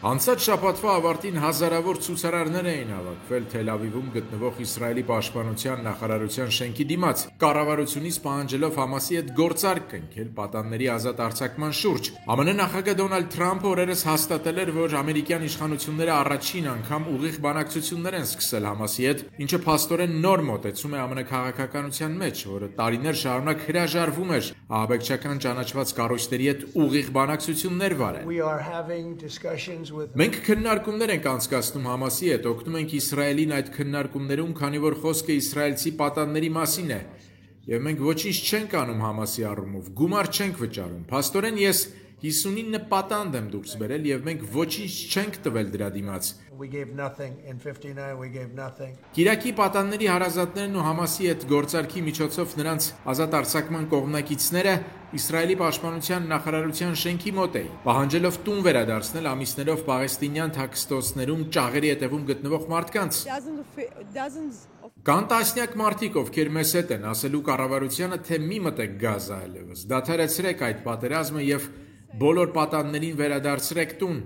Անցած շաբաթվա ավարտին հազարավոր ցուցարարներ էին հավաքվել Թել Ավիվում գտնվող Իսրայելի պաշտպանության նախարարության շենքի դիմաց, կառավարությունից պահանջելով Համասի հետ գործարք կնքել պատանների ազատ արձակման շուրջ։ ԱՄՆ նախագահ Դոնալդ Թրամփը օրերս հաստատել էր, որ ամերիկյան իշխանությունները առաջին անգամ ուղիղ բանակցություններ են սկսել Համասի հետ, ինչը փաստորեն նոր մոտեցում է ԱՄՆ քաղաքականության մեջ, որը տարիներ շարունակ հրաժարվում էր ահաբեկչական ճանաչված կառույցների հետ ուղիղ բանակցություններ վարել։ Մենք քննարկումներ ենք անցկացնում Համասի հետ, օգնում ենք Իսրայելին այդ քննարկումներում, քանի որ խոսքը իսրայելցի պատանների մասին է, եւ մենք ոչինչ չենք անում Համասի առումով, գումար չենք վճարում։ Փաստորեն ես 59 պատանդ եմ դուրս բերել եւ մենք ոչինչ չենք տվել դրա դիմաց։ Կիրակի պատանների հարազատներն ու Համասի հետ գործարքի միջոցով նրանց ազատ արձակման կողմնակիցները Իսրայելի պաշտպանության նախարարության շենքի մոտ էին, պահանջելով տուն վերադարձնել ամիսներով պաղեստինյան թաքստոցներում ճաղերի հետևում գտնվող մարդկանց։ Կան տասնյակ մարդիկ, ովքեր մեզ հետ են, ասելու կառավարությանը, թե մի մտեք Գազա այլևս, դադարեցրեք այդ պատերազմը եւ բոլոր պատաններին վերադարձրեք տուն։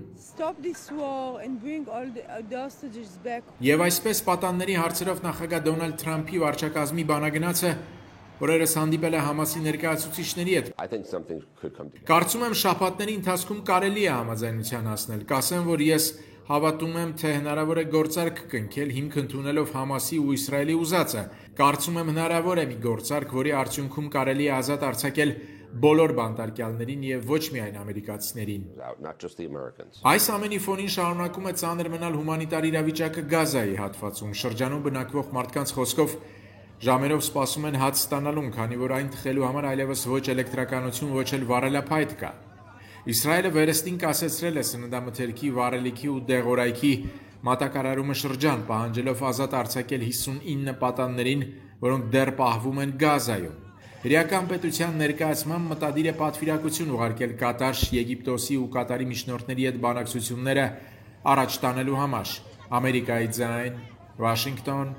Եվ այսպես պատանների հարցերով նախագահ Դոնալդ Թրամփի վարչակազմի բանագնացը օրերս հանդիպել է Համասի ներկայացուցիչների հետ։ Կարծում եմ շաբաթների ընթացքում կարելի է համաձայնության հասնել։ Կասեմ, որ ես հավատում եմ, թե հնարավոր է գործարք կնքել հիմք ընդունելով Համասի ու Իսրայելի ուզածը։ Կարծում եմ հնարավոր է մի գործարք, որի արդյունքում կարելի է ազատ արձակել բոլոր բանտարկյալներին եւ ոչ միայն ամերիկացիներին։ Այս ամենի ֆոնին շարունակում է ծանր մնալ հումանիտար իրավիճակը Գազայի հատվածում։ Շրջանում բնակվող մարդկանց խոսքով ժամերով սպասում են հաց ստանալուն, քանի որ այն թխելու համար այլևս ոչ էլեկտրականություն, ոչ էլ վառելափայտ կա։ Իսրայելը վերստին կասեցրել է սննդամթերքի, վառելիքի ու դեղորայքի մատակարարումը շրջան, պահանջելով ազատ արձակել 59 պատաններին, որոնք դեռ պահվում են Գազայում։ Հրեական պետության ներկայացման մտադիր է պատվիրակություն ուղարկել Կատար, Եգիպտոսի ու Կատարի միջնորդների հետ բանակցությունները առաջ տանելու համար։ Ամերիկայի ձայն, Վաշինգտոն,